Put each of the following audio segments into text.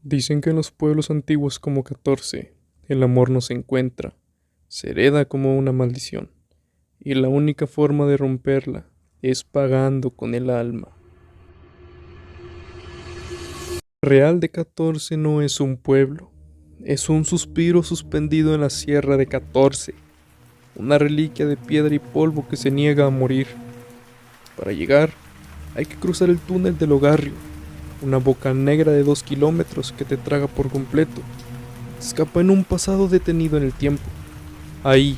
Dicen que en los pueblos antiguos como 14, el amor no se encuentra, se hereda como una maldición, y la única forma de romperla es pagando con el alma. Real de 14 no es un pueblo, es un suspiro suspendido en la sierra de 14, una reliquia de piedra y polvo que se niega a morir. Para llegar, hay que cruzar el túnel del Ogarrio, una boca negra de 2 kilómetros que te traga por completo. Escapa en un pasado detenido en el tiempo. Ahí,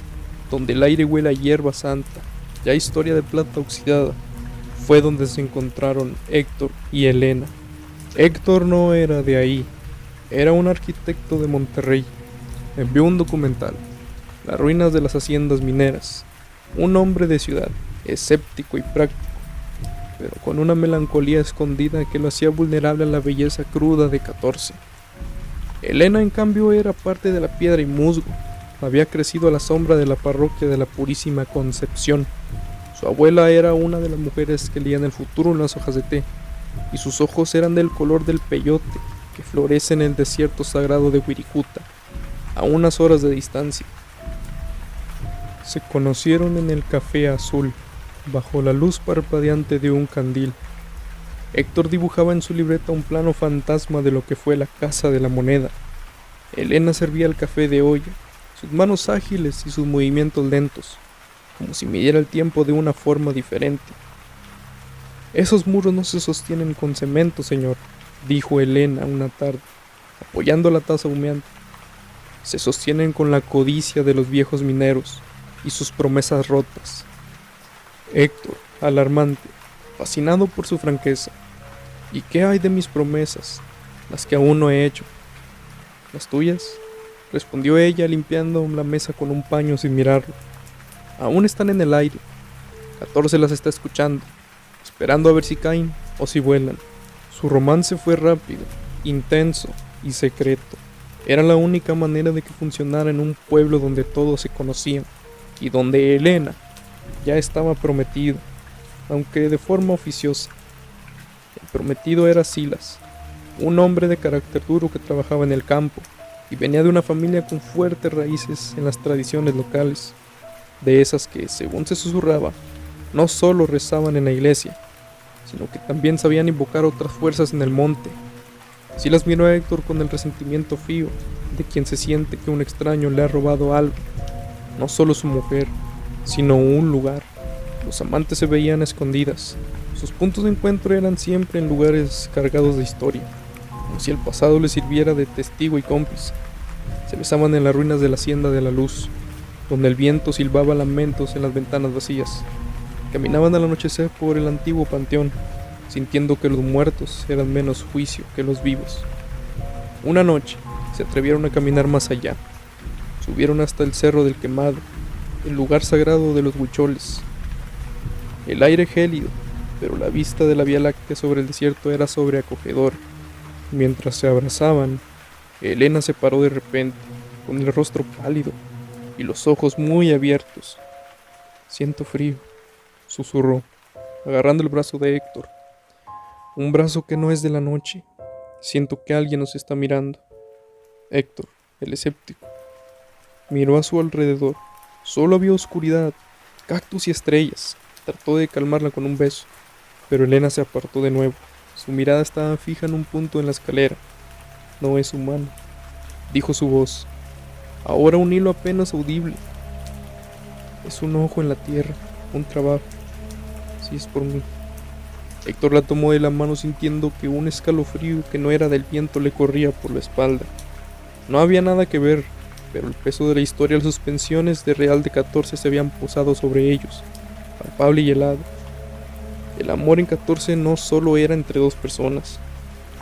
donde el aire huele a hierba santa, ya historia de plata oxidada, fue donde se encontraron Héctor y Elena. Héctor no era de ahí, era un arquitecto de Monterrey. Envió un documental, las ruinas de las haciendas mineras, un hombre de ciudad, escéptico y práctico, pero con una melancolía escondida que lo hacía vulnerable a la belleza cruda de 14. Elena, en cambio, era parte de la piedra y musgo. Había crecido a la sombra de la parroquia de la Purísima Concepción. Su abuela era una de las mujeres que leían el futuro en las hojas de té, y sus ojos eran del color del peyote que florece en el desierto sagrado de Wirikuta, a unas horas de distancia. Se conocieron en el Café Azul, bajo la luz parpadeante de un candil. Héctor dibujaba en su libreta un plano fantasma de lo que fue la Casa de la Moneda. Elena servía el café de olla, sus manos ágiles y sus movimientos lentos, como si midiera el tiempo de una forma diferente. Esos muros no se sostienen con cemento, señor, dijo Elena una tarde, apoyando la taza humeante. Se sostienen con la codicia de los viejos mineros y sus promesas rotas. Héctor, alarmante, fascinado por su franqueza. ¿Y qué hay de mis promesas, las que aún no he hecho? ¿Las tuyas?, respondió ella, limpiando la mesa con un paño sin mirarlo. Aún están en el aire. 14 las está escuchando, esperando a ver si caen o si vuelan. Su romance fue rápido, intenso y secreto. Era la única manera de que funcionara en un pueblo donde todos se conocían y donde Elena ya estaba prometida, aunque de forma oficiosa. El prometido era Silas, un hombre de carácter duro que trabajaba en el campo y venía de una familia con fuertes raíces en las tradiciones locales, de esas que, según se susurraba, no solo rezaban en la iglesia, sino que también sabían invocar otras fuerzas en el monte. Silas miró a Héctor con el resentimiento frío de quien se siente que un extraño le ha robado algo, no solo su mujer, sino un lugar. Los amantes se veían a escondidas. Sus puntos de encuentro eran siempre en lugares cargados de historia, como si el pasado les sirviera de testigo y cómplice. Se besaban en las ruinas de la Hacienda de la Luz, donde el viento silbaba lamentos en las ventanas vacías. Caminaban al anochecer por el antiguo panteón, sintiendo que los muertos eran menos juicio que los vivos. Una noche se atrevieron a caminar más allá. Subieron hasta el Cerro del Quemado, el lugar sagrado de los huicholes. El aire gélido, pero la vista de la Vía Láctea sobre el desierto era sobreacogedora. Mientras se abrazaban, Elena se paró de repente, con el rostro pálido y los ojos muy abiertos. «Siento frío», susurró, agarrando el brazo de Héctor. «Un brazo que no es de la noche. Siento que alguien nos está mirando». Héctor, el escéptico, miró a su alrededor. Solo había oscuridad, cactus y estrellas. Trató de calmarla con un beso, pero Elena se apartó de nuevo. Su mirada estaba fija en un punto en la escalera. «No es humano», dijo su voz, ahora un hilo apenas audible. «Es un ojo en la tierra, un trabajo. Si es por mí». Héctor la tomó de la mano sintiendo que un escalofrío que no era del viento le corría por la espalda. No había nada que ver, pero el peso de la historia y las suspensiones de Real de 14 se habían posado sobre ellos, palpable y helado. El amor en 14 no solo era entre dos personas,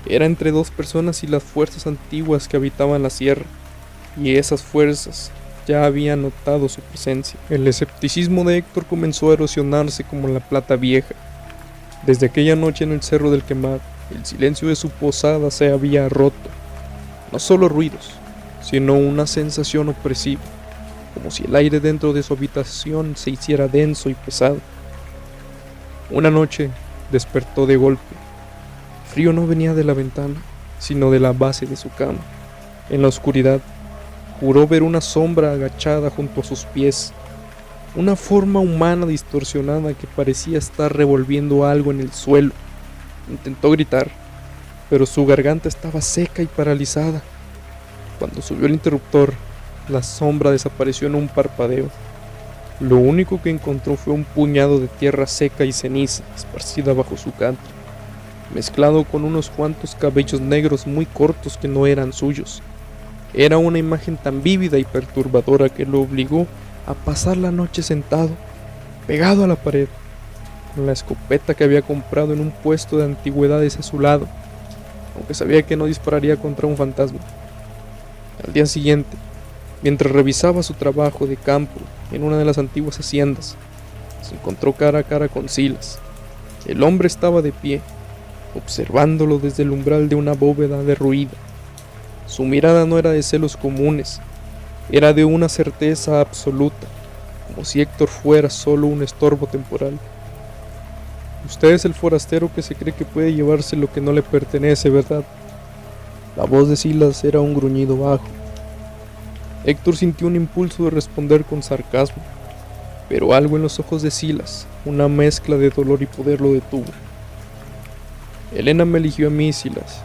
era entre dos personas y las fuerzas antiguas que habitaban la sierra, y esas fuerzas ya habían notado su presencia. El escepticismo de Héctor comenzó a erosionarse como la plata vieja. Desde aquella noche en el Cerro del Quemado, el silencio de su posada se había roto. No solo ruidos, sino una sensación opresiva, como si el aire dentro de su habitación se hiciera denso y pesado. Una noche despertó de golpe. El frío no venía de la ventana, sino de la base de su cama. En la oscuridad, juró ver una sombra agachada junto a sus pies, una forma humana distorsionada que parecía estar revolviendo algo en el suelo. Intentó gritar, pero su garganta estaba seca y paralizada. Cuando subió el interruptor, la sombra desapareció en un parpadeo. Lo único que encontró fue un puñado de tierra seca y ceniza esparcida bajo su canto, mezclado con unos cuantos cabellos negros muy cortos que no eran suyos. Era una imagen tan vívida y perturbadora que lo obligó a pasar la noche sentado, pegado a la pared, con la escopeta que había comprado en un puesto de antigüedades a su lado, aunque sabía que no dispararía contra un fantasma. Al día siguiente, mientras revisaba su trabajo de campo en una de las antiguas haciendas, se encontró cara a cara con Silas. El hombre estaba de pie, observándolo desde el umbral de una bóveda derruida. Su mirada no era de celos comunes, era de una certeza absoluta, como si Héctor fuera solo un estorbo temporal. Usted es el forastero que se cree que puede llevarse lo que no le pertenece, ¿verdad? La voz de Silas era un gruñido bajo. Héctor sintió un impulso de responder con sarcasmo, pero algo en los ojos de Silas, una mezcla de dolor y poder, lo detuvo. Elena me eligió a mí, Silas.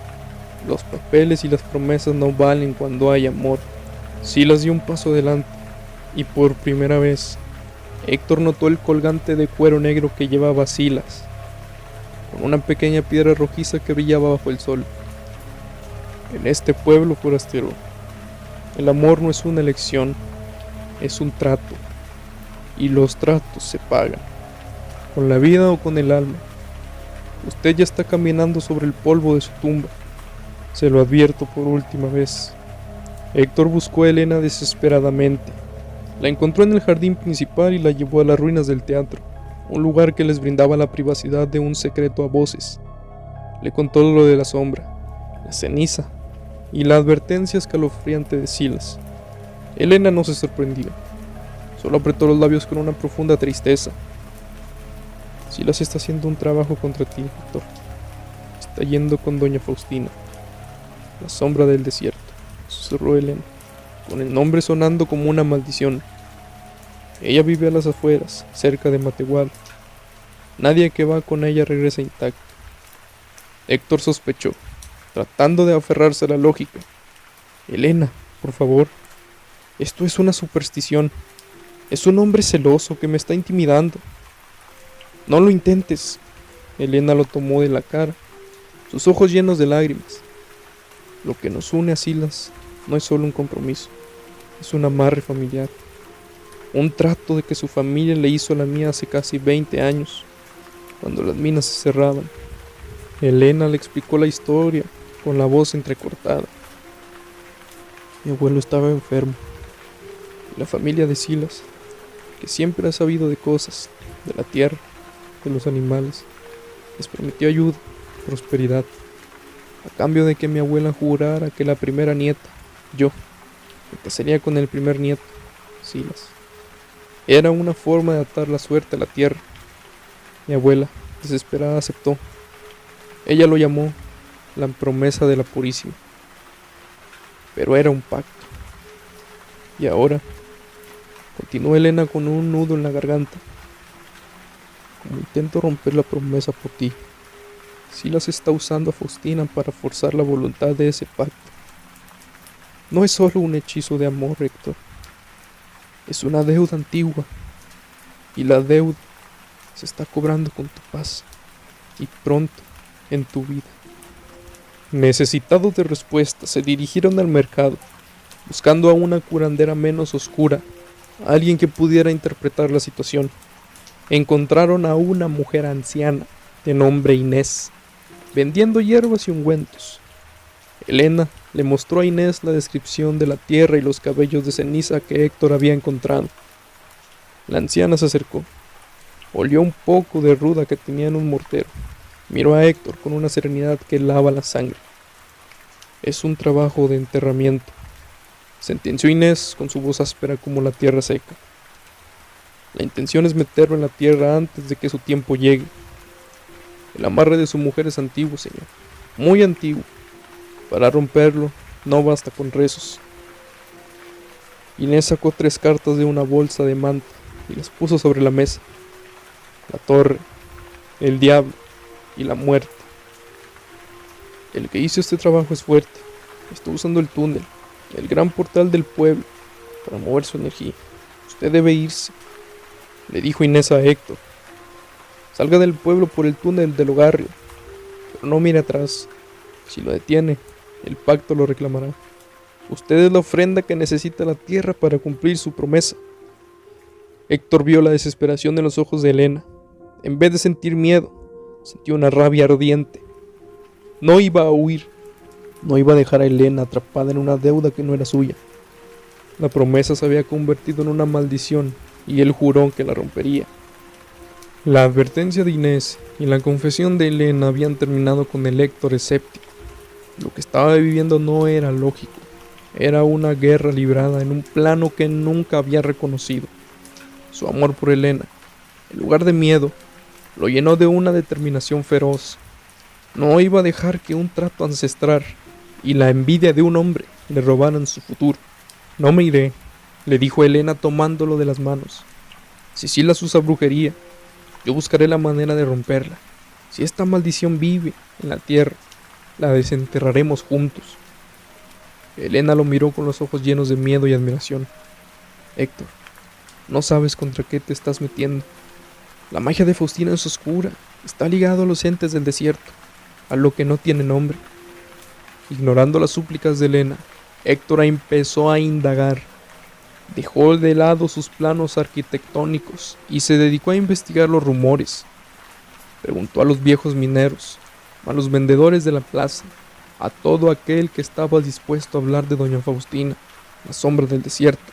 Los papeles y las promesas no valen cuando hay amor. Silas dio un paso adelante, y por primera vez, Héctor notó el colgante de cuero negro que llevaba Silas, con una pequeña piedra rojiza que brillaba bajo el sol. En este pueblo, forastero, el amor no es una elección, es un trato, y los tratos se pagan, con la vida o con el alma. Usted ya está caminando sobre el polvo de su tumba, se lo advierto por última vez. Héctor buscó a Elena desesperadamente. La encontró en el jardín principal y la llevó a las ruinas del teatro, un lugar que les brindaba la privacidad de un secreto a voces. Le contó lo de la sombra, la ceniza y la advertencia escalofriante de Silas. Elena no se sorprendió, solo apretó los labios con una profunda tristeza. Silas está haciendo un trabajo contra ti, Héctor. Está yendo con doña Faustina, la sombra del desierto, susurró Elena, con el nombre sonando como una maldición. Ella vive a las afueras, cerca de Matehuala. Nadie que va con ella regresa intacto. Héctor sospechó, tratando de aferrarse a la lógica. Elena, por favor, esto es una superstición. Es un hombre celoso que me está intimidando. No lo intentes. Elena lo tomó de la cara, sus ojos llenos de lágrimas. Lo que nos une a Silas no es solo un compromiso, es un amarre familiar. Un trato de que su familia le hizo a la mía hace casi 20 años, cuando las minas se cerraban. Elena le explicó la historia con la voz entrecortada. Mi abuelo estaba enfermo, y la familia de Silas, que siempre ha sabido de cosas, de la tierra, de los animales, les prometió ayuda, prosperidad, a cambio de que mi abuela jurara que la primera nieta, yo, me casaría con el primer nieto, Silas. Era una forma de atar la suerte a la tierra. Mi abuela, desesperada, aceptó. Ella lo llamó la promesa de la Purísima. Pero era un pacto. Y ahora, continuó Elena con un nudo en la garganta, como intento romper la promesa por ti, Silas está usando a Faustina para forzar la voluntad de ese pacto. No es solo un hechizo de amor, Héctor. Es una deuda antigua, y la deuda se está cobrando con tu paz, y pronto en tu vida. Necesitados de respuesta, se dirigieron al mercado, buscando a una curandera menos oscura, a alguien que pudiera interpretar la situación. Encontraron a una mujer anciana, de nombre Inés, vendiendo hierbas y ungüentos. Elena le mostró a Inés la descripción de la tierra y los cabellos de ceniza que Héctor había encontrado. La anciana se acercó, olió un poco de ruda que tenía en un mortero, miró a Héctor con una serenidad que helaba la sangre. Es un trabajo de enterramiento, sentenció Inés con su voz áspera como la tierra seca. La intención es meterlo en la tierra antes de que su tiempo llegue. El amarre de su mujer es antiguo, señor, muy antiguo. Para romperlo, no basta con rezos. Inés sacó 3 cartas de una bolsa de manta y las puso sobre la mesa. La torre, el diablo y la muerte. El que hizo este trabajo es fuerte. Está usando el túnel, el gran portal del pueblo, para mover su energía. Usted debe irse, le dijo Inés a Héctor. Salga del pueblo por el túnel del Ogarrio, pero no mire atrás. Si lo detiene, el pacto lo reclamará. Usted es la ofrenda que necesita la tierra para cumplir su promesa. Héctor vio la desesperación en los ojos de Elena. En vez de sentir miedo, sintió una rabia ardiente. No iba a huir. No iba a dejar a Elena atrapada en una deuda que no era suya. La promesa se había convertido en una maldición y él juró que la rompería. La advertencia de Inés y la confesión de Elena habían terminado con el Héctor escéptico. Lo que estaba viviendo no era lógico. Era una guerra librada en un plano que nunca había reconocido. Su amor por Elena, en lugar de miedo, lo llenó de una determinación feroz. No iba a dejar que un trato ancestral y la envidia de un hombre le robaran su futuro. No me iré, le dijo Elena tomándolo de las manos. Si Silas usa brujería, yo buscaré la manera de romperla. Si esta maldición vive en la tierra, la desenterraremos juntos. Elena lo miró con los ojos llenos de miedo y admiración. Héctor, no sabes contra qué te estás metiendo. La magia de Faustina es oscura, está ligado a los entes del desierto, a lo que no tiene nombre. Ignorando las súplicas de Elena, Héctor empezó a indagar. Dejó de lado sus planos arquitectónicos y se dedicó a investigar los rumores. Preguntó a los viejos mineros, a los vendedores de la plaza, a todo aquel que estaba dispuesto a hablar de doña Faustina, la sombra del desierto.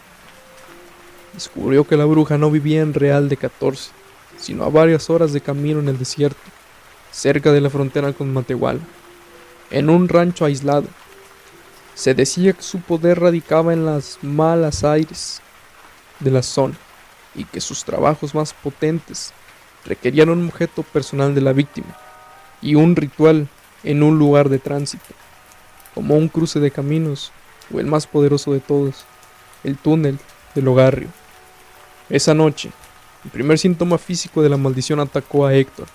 Descubrió que la bruja no vivía en Real de 14, sino a varias horas de camino en el desierto, cerca de la frontera con Matehuala, en un rancho aislado. Se decía que su poder radicaba en las malas aires de la zona y que sus trabajos más potentes requerían un objeto personal de la víctima y un ritual en un lugar de tránsito, como un cruce de caminos o el más poderoso de todos, el túnel del Ogarrio. Esa noche, el primer síntoma físico de la maldición atacó a Héctor.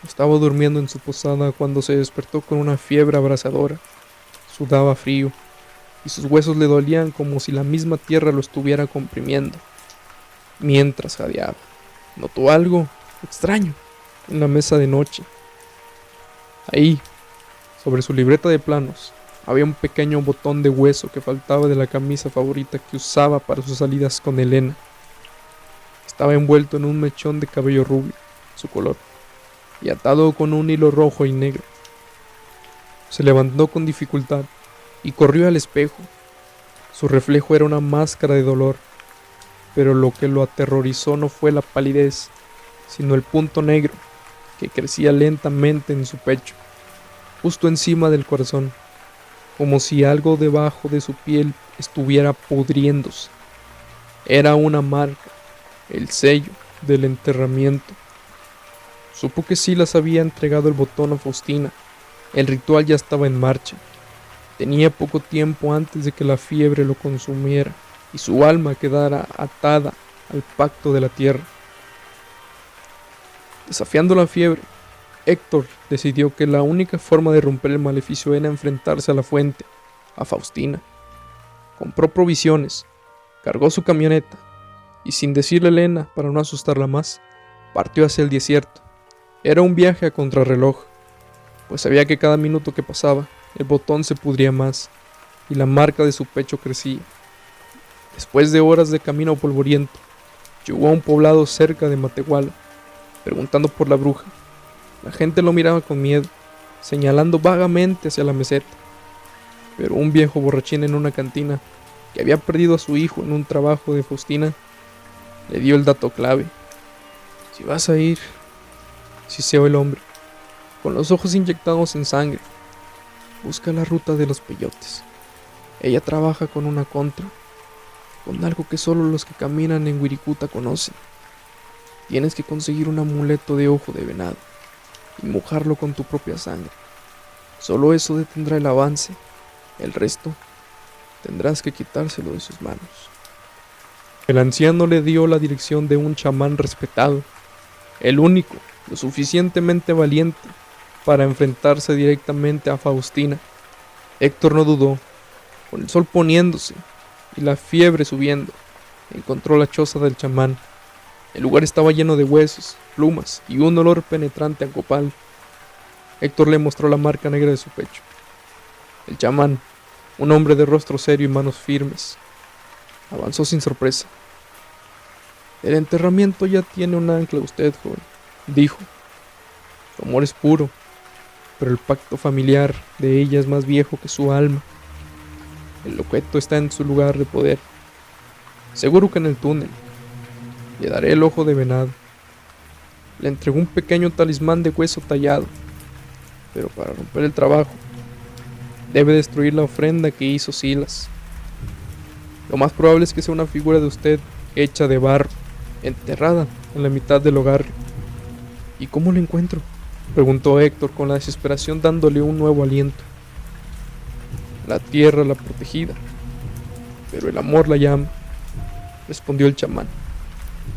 Estaba durmiendo en su posada cuando se despertó con una fiebre abrasadora. Sudaba frío y sus huesos le dolían como si la misma tierra lo estuviera comprimiendo. Mientras jadeaba, notó algo extraño en la mesa de noche. Ahí, sobre su libreta de planos, había un pequeño botón de hueso que faltaba de la camisa favorita que usaba para sus salidas con Elena. Estaba envuelto en un mechón de cabello rubio, su color, y atado con un hilo rojo y negro. Se levantó con dificultad y corrió al espejo. Su reflejo era una máscara de dolor, pero lo que lo aterrorizó no fue la palidez, sino el punto negro que crecía lentamente en su pecho, justo encima del corazón, como si algo debajo de su piel estuviera pudriéndose. Era una marca, el sello del enterramiento. Supo que Silas había entregado el botón a Faustina. El ritual ya estaba en marcha. Tenía poco tiempo antes de que la fiebre lo consumiera y su alma quedara atada al pacto de la tierra. Desafiando la fiebre, Héctor decidió que la única forma de romper el maleficio era enfrentarse a la fuente, a Faustina. Compró provisiones, cargó su camioneta y sin decirle a Elena para no asustarla más, partió hacia el desierto. Era un viaje a contrarreloj, pues sabía que cada minuto que pasaba, el botón se pudría más y la marca de su pecho crecía. Después de horas de camino polvoriento, llegó a un poblado cerca de Matehuala, preguntando por la bruja. La gente lo miraba con miedo, señalando vagamente hacia la meseta. Pero un viejo borrachín en una cantina, que había perdido a su hijo en un trabajo de Faustina, le dio el dato clave. Si vas a ir, siseó el hombre, con los ojos inyectados en sangre, busca la ruta de los peyotes. Ella trabaja con una contra, con algo que solo los que caminan en Wirikuta conocen. Tienes que conseguir un amuleto de ojo de venado y mojarlo con tu propia sangre. Solo eso detendrá el avance El resto tendrás que quitárselo de sus manos. El anciano le dio la dirección de un chamán respetado, el único, lo suficientemente valiente para enfrentarse directamente a Faustina. Héctor no dudó. Con el sol poniéndose y la fiebre subiendo, encontró la choza del chamán. El lugar estaba lleno de huesos, plumas y un olor penetrante a copal. Héctor le mostró la marca negra de su pecho. El chamán, un hombre de rostro serio y manos firmes, avanzó sin sorpresa. El enterramiento ya tiene un ancla usted, joven, dijo. Su amor es puro, pero el pacto familiar de ella es más viejo que su alma. El loqueto está en su lugar de poder. Seguro que en el túnel. Le daré el ojo de venado. Le entregó un pequeño talismán de hueso tallado, pero para romper el trabajo, debe destruir la ofrenda que hizo Silas. Lo más probable es que sea una figura de usted hecha de barro, enterrada en la mitad del hogar. ¿Y cómo la encuentro?, preguntó Héctor con la desesperación dándole un nuevo aliento. La tierra la protegida, pero el amor la llama, respondió el chamán,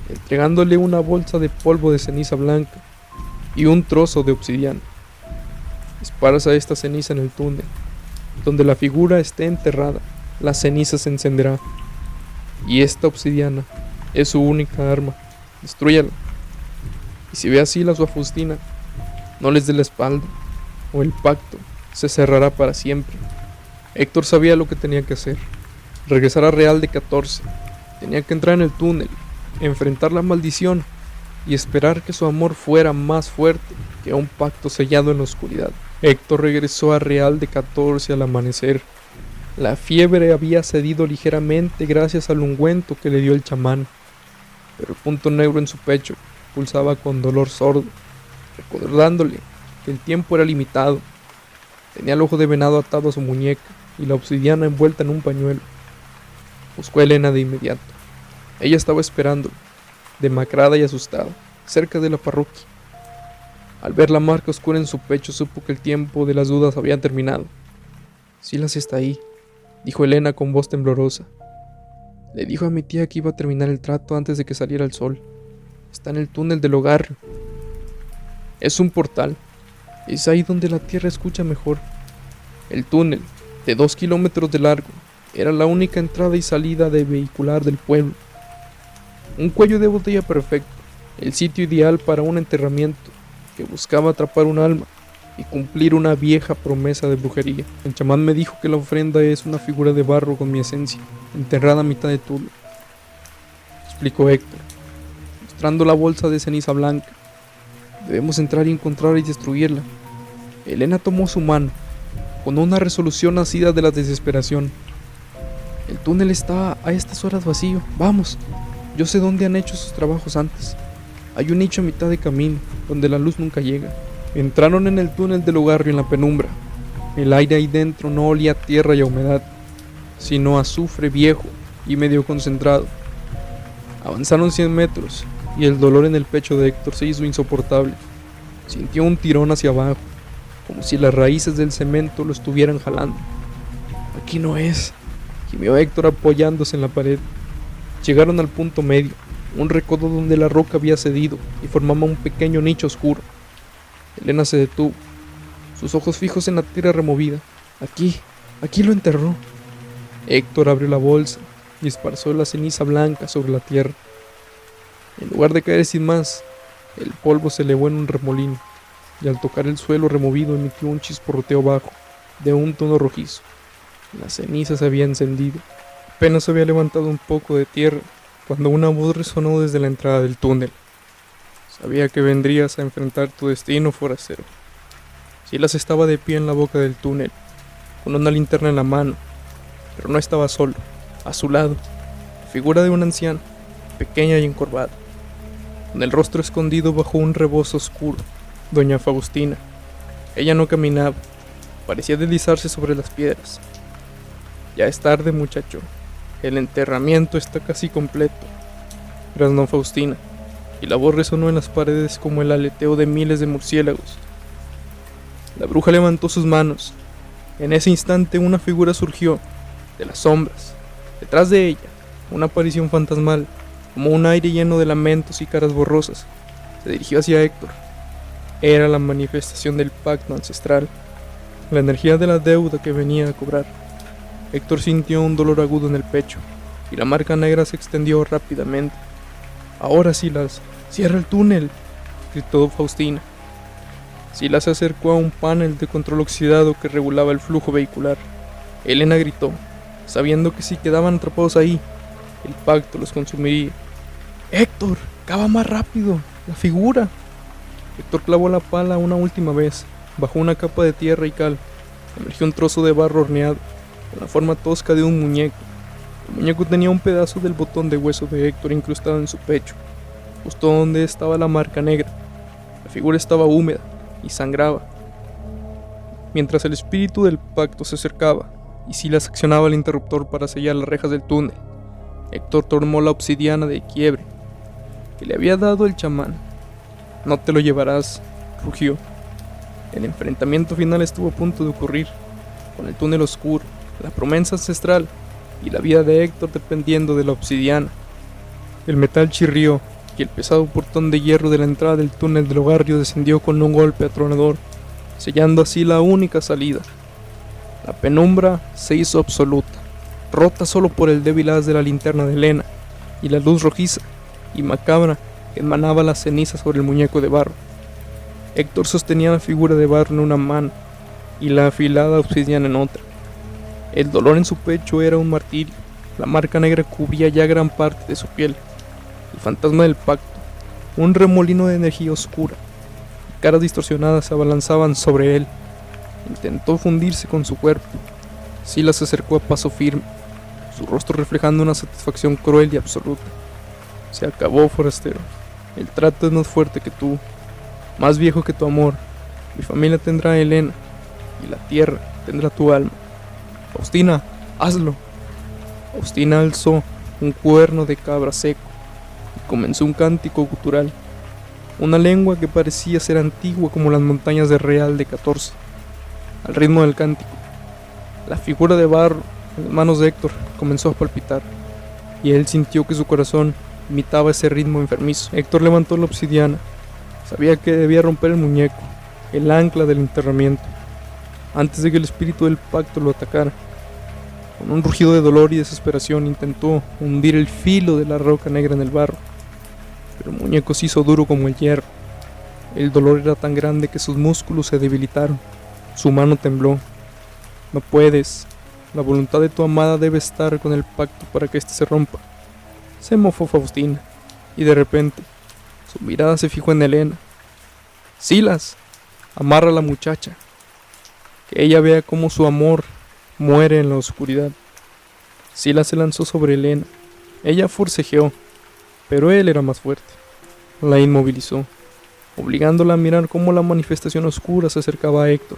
entregándole una bolsa de polvo de ceniza blanca y un trozo de obsidiana. Esparza esta ceniza en el túnel. Donde la figura esté enterrada, la ceniza se encenderá. Y esta obsidiana es su única arma. Destrúyala. Y si ve así a su Faustina, no les dé la espalda, o el pacto se cerrará para siempre. Héctor sabía lo que tenía que hacer. Regresar a Real de 14. Tenía que entrar en el túnel, enfrentar la maldición y esperar que su amor fuera más fuerte que un pacto sellado en la oscuridad. Héctor regresó a Real de 14 al amanecer. La fiebre había cedido ligeramente gracias al ungüento que le dio el chamán, pero el punto negro en su pecho pulsaba con dolor sordo, recordándole que el tiempo era limitado. Tenía el ojo de venado atado a su muñeca y la obsidiana envuelta en un pañuelo. Buscó a Elena de inmediato. Ella estaba esperándolo, demacrada y asustada, cerca de la parroquia. Al ver la marca oscura en su pecho, supo que el tiempo de las dudas había terminado. Silas está ahí, dijo Elena con voz temblorosa. Le dijo a mi tía que iba a terminar el trato antes de que saliera el sol. Está en el túnel del hogar. Es un portal. Es ahí donde la tierra escucha mejor. El túnel, de 2 kilómetros de largo, era la única entrada y salida de vehicular del pueblo. Un cuello de botella perfecto, el sitio ideal para un enterramiento que buscaba atrapar un alma y cumplir una vieja promesa de brujería. El chamán me dijo que la ofrenda es una figura de barro con mi esencia, enterrada a mitad de túnel, explicó Héctor, mostrando la bolsa de ceniza blanca. Debemos entrar y encontrarla y destruirla. Elena tomó su mano, con una resolución nacida de la desesperación. El túnel está a estas horas vacío. Vamos, yo sé dónde han hecho sus trabajos antes. Hay un nicho a mitad de camino, donde la luz nunca llega. Entraron en el túnel del hogar en la penumbra. El aire ahí dentro no olía a tierra y a humedad, sino a azufre viejo y medio concentrado. Avanzaron 100 metros, y el dolor en el pecho de Héctor se hizo insoportable. Sintió un tirón hacia abajo, como si las raíces del cemento lo estuvieran jalando. Aquí no es, gimió Héctor apoyándose en la pared. Llegaron al punto medio, un recodo donde la roca había cedido y formaba un pequeño nicho oscuro. Elena se detuvo, sus ojos fijos en la tierra removida. Aquí lo enterró. Héctor abrió la bolsa y esparció la ceniza blanca sobre la tierra. En lugar de caer sin más, el polvo se elevó en un remolino, y al tocar el suelo removido emitió un chisporroteo bajo, de un tono rojizo. La ceniza se había encendido. Apenas había levantado un poco de tierra cuando una voz resonó desde la entrada del túnel. Sabía que vendrías a enfrentar tu destino, forastero. Silas estaba de pie en la boca del túnel, con una linterna en la mano, pero no estaba solo. A su lado, la figura de una anciana, pequeña y encorvada, con el rostro escondido bajo un rebozo oscuro, doña Faustina. Ella no caminaba, parecía deslizarse sobre las piedras. Ya es tarde, muchacho. El enterramiento está casi completo, graznó Faustina, y la voz resonó en las paredes como el aleteo de miles de murciélagos. La bruja levantó sus manos, En ese instante una figura surgió de las sombras. Detrás de ella, una aparición fantasmal, como un aire lleno de lamentos y caras borrosas, se dirigió hacia Héctor. Era la manifestación del pacto ancestral, la energía de la deuda que venía a cobrar. Héctor sintió un dolor agudo en el pecho, y la marca negra se extendió rápidamente. «Ahora, Silas, cierra el túnel», gritó Faustina. Silas se acercó a un panel de control oxidado que regulaba el flujo vehicular. Elena gritó, sabiendo que si quedaban atrapados ahí, el pacto los consumiría. «Héctor, cava más rápido, la figura». Héctor clavó la pala una última vez, bajó una capa de tierra y cal, emergió un trozo de barro horneado, con la forma tosca de un muñeco. El muñeco tenía un pedazo del botón de hueso de Héctor incrustado en su pecho, justo donde estaba la marca negra. La figura estaba húmeda y sangraba. Mientras el espíritu del pacto se acercaba, y Silas accionaba el interruptor para sellar las rejas del túnel, Héctor tomó la obsidiana de quiebre que le había dado el chamán. «No te lo llevarás», rugió. El enfrentamiento final estuvo a punto de ocurrir, con el túnel oscuro, la promesa ancestral y la vida de Héctor dependiendo de la obsidiana. El metal chirrió y el pesado portón de hierro de la entrada del túnel del barrio descendió con un golpe atronador, sellando así la única salida. La penumbra se hizo absoluta, rota solo por el débil haz de la linterna de Elena y la luz rojiza y macabra que emanaba las cenizas sobre el muñeco de barro. Héctor sostenía la figura de barro en una mano y la afilada obsidiana en otra. El dolor en su pecho era un martirio. La marca negra cubría ya gran parte de su piel. El fantasma del pacto, un remolino de energía oscura, y caras distorsionadas se abalanzaban sobre él. Intentó fundirse con su cuerpo. Silas se acercó a paso firme, su rostro reflejando una satisfacción cruel y absoluta. «Se acabó, forastero. El trato es más fuerte que tú, más viejo que tu amor. Mi familia tendrá a Elena, y la tierra tendrá tu alma. Faustina, hazlo». Faustina alzó un cuerno de cabra seco y comenzó un cántico gutural, una lengua que parecía ser antigua como las montañas de Real de 14. Al ritmo del cántico, la figura de barro en las manos de Héctor comenzó a palpitar, y él sintió que su corazón imitaba ese ritmo enfermizo. Héctor levantó la obsidiana. Sabía que debía romper el muñeco, el ancla del enterramiento, antes de que el espíritu del pacto lo atacara. Con un rugido de dolor y desesperación intentó hundir el filo de la roca negra en el barro, pero el muñeco se hizo duro como el hierro. El dolor era tan grande que sus músculos se debilitaron. Su mano tembló. «No puedes. La voluntad de tu amada debe estar con el pacto para que éste se rompa». Se mofó Faustina, y de repente su mirada se fijó en Elena. «Silas, amarra a la muchacha. Que ella vea cómo su amor muere en la oscuridad». Silas se lanzó sobre Elena. Ella forcejeó, pero él era más fuerte. La inmovilizó, obligándola a mirar cómo la manifestación oscura se acercaba a Héctor.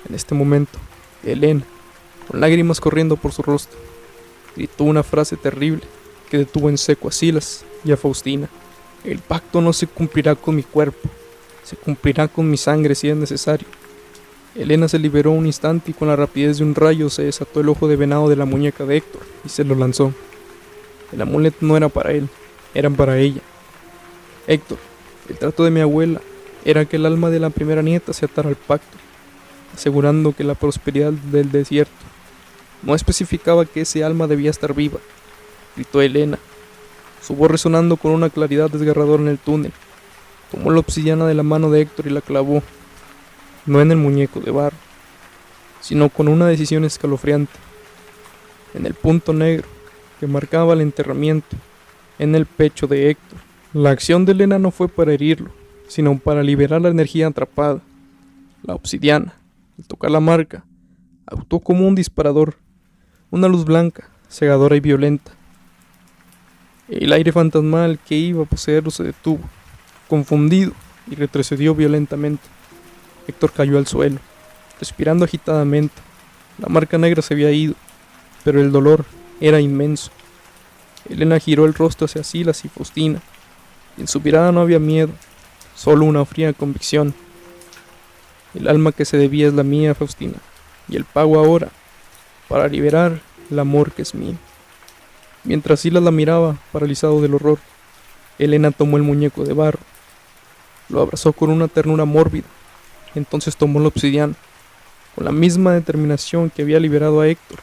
En este momento, Elena, con lágrimas corriendo por su rostro, gritó una frase terrible que detuvo en seco a Silas y a Faustina. «El pacto no se cumplirá con mi cuerpo, se cumplirá con mi sangre si es necesario». Elena se liberó un instante y con la rapidez de un rayo se desató el ojo de venado de la muñeca de Héctor y se lo lanzó. El amuleto no era para él, eran para ella. «Héctor, el trato de mi abuela era que el alma de la primera nieta se atara al pacto, asegurando que la prosperidad del desierto. No especificaba que ese alma debía estar viva», gritó Elena, su voz resonando con una claridad desgarradora en el túnel. Tomó la obsidiana de la mano de Héctor y la clavó, no en el muñeco de barro, sino con una decisión escalofriante, en el punto negro que marcaba el enterramiento, en el pecho de Héctor. La acción de Elena no fue para herirlo, sino para liberar la energía atrapada. La obsidiana, al tocar la marca, actuó como un disparador, una luz blanca, cegadora y violenta. El aire fantasmal que iba a poseerlo se detuvo, confundido, y retrocedió violentamente. Héctor cayó al suelo, respirando agitadamente. La marca negra se había ido, pero el dolor era inmenso. Elena giró el rostro hacia Silas y Faustina, y en su mirada no había miedo, solo una fría convicción. «El alma que se debía es la mía, Faustina. y el pago ahora, para liberar el amor que es mío. Mientras Silas la miraba, paralizado del horror, Elena tomó el muñeco de barro, lo abrazó con una ternura mórbida, entonces tomó la obsidiana, con la misma determinación que había liberado a Héctor,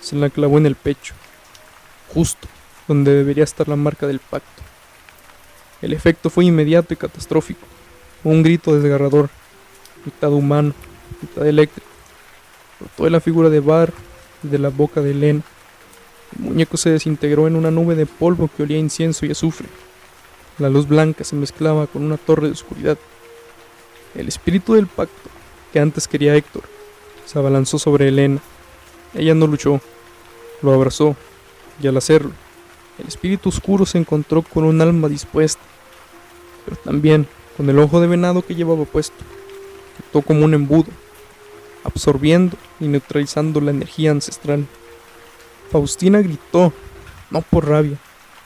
se la clavó en el pecho, justo donde debería estar la marca del pacto. El efecto fue inmediato y catastrófico, un grito desgarrador, mitad humano, mitad eléctrico, brotó de la figura de barro y de la boca de Elena. El muñeco se desintegró en una nube de polvo que olía a incienso y azufre. La luz blanca se mezclaba con una torre de oscuridad. El espíritu del pacto, que antes quería Héctor, se abalanzó sobre Elena. Ella no luchó, lo abrazó, y al hacerlo, el espíritu oscuro se encontró con un alma dispuesta, pero también con el ojo de venado que llevaba puesto, que actuó como un embudo, absorbiendo y neutralizando la energía ancestral. Faustina gritó, no por rabia,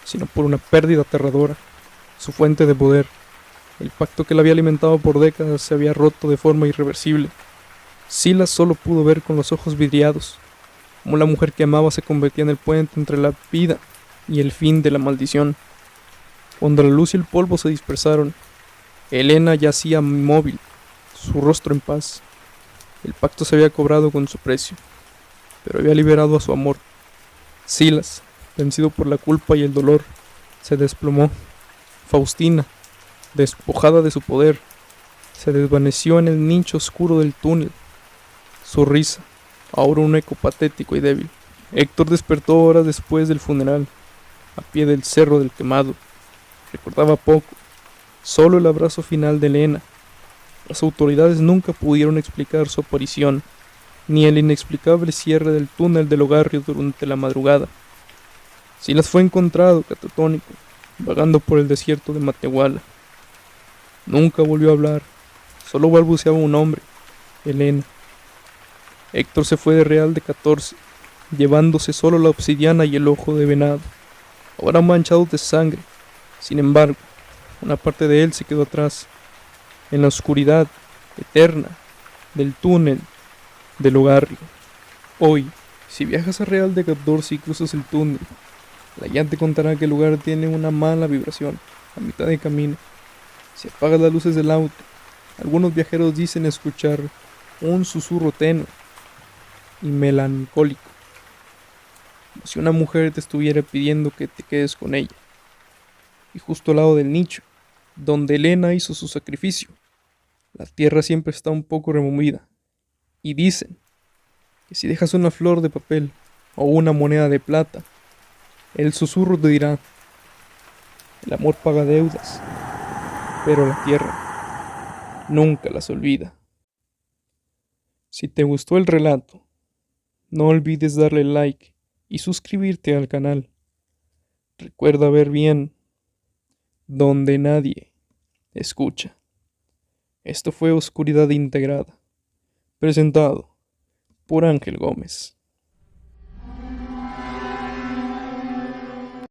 sino por una pérdida aterradora. Su fuente de poder, el pacto que la había alimentado por décadas, se había roto de forma irreversible. Silas solo pudo ver con los ojos vidriados cómo la mujer que amaba se convertía en el puente entre la vida y el fin de la maldición. Cuando la luz y el polvo se dispersaron, Elena yacía inmóvil, su rostro en paz. El pacto se había cobrado con su precio, pero había liberado a su amor. Silas, vencido por la culpa y el dolor, se desplomó. Faustina, despojada de su poder, se desvaneció en el nicho oscuro del túnel. Su risa, ahora un eco patético y débil. Héctor despertó horas después del funeral, a pie del Cerro del Quemado. Recordaba poco, solo el abrazo final de Elena. Las autoridades nunca pudieron explicar su aparición, ni el inexplicable cierre del túnel del Ogarrio durante la madrugada. Silas fue encontrado catatónico, vagando por el desierto de Matehuala. Nunca volvió a hablar, solo balbuceaba un nombre, Elena. Héctor se fue de Real de 14, llevándose solo la obsidiana y el ojo de venado, ahora manchados de sangre. Sin embargo, una parte de él se quedó atrás, en la oscuridad eterna del túnel del Ogarrio. Hoy, si viajas a Real de 14 y cruzas el túnel, la guía te contará que el lugar tiene una mala vibración a mitad de camino. Si apagas las luces del auto, algunos viajeros dicen escuchar un susurro tenue y melancólico, como si una mujer te estuviera pidiendo que te quedes con ella. Y justo al lado del nicho, donde Elena hizo su sacrificio, la tierra siempre está un poco removida. Y dicen que si dejas una flor de papel o una moneda de plata, el susurro te dirá: el amor paga deudas, pero la tierra nunca las olvida. Si te gustó el relato, no olvides darle like y suscribirte al canal. Recuerda ver bien donde nadie escucha. Esto fue Oscuridad Integrada, presentado por Ángel Gómez.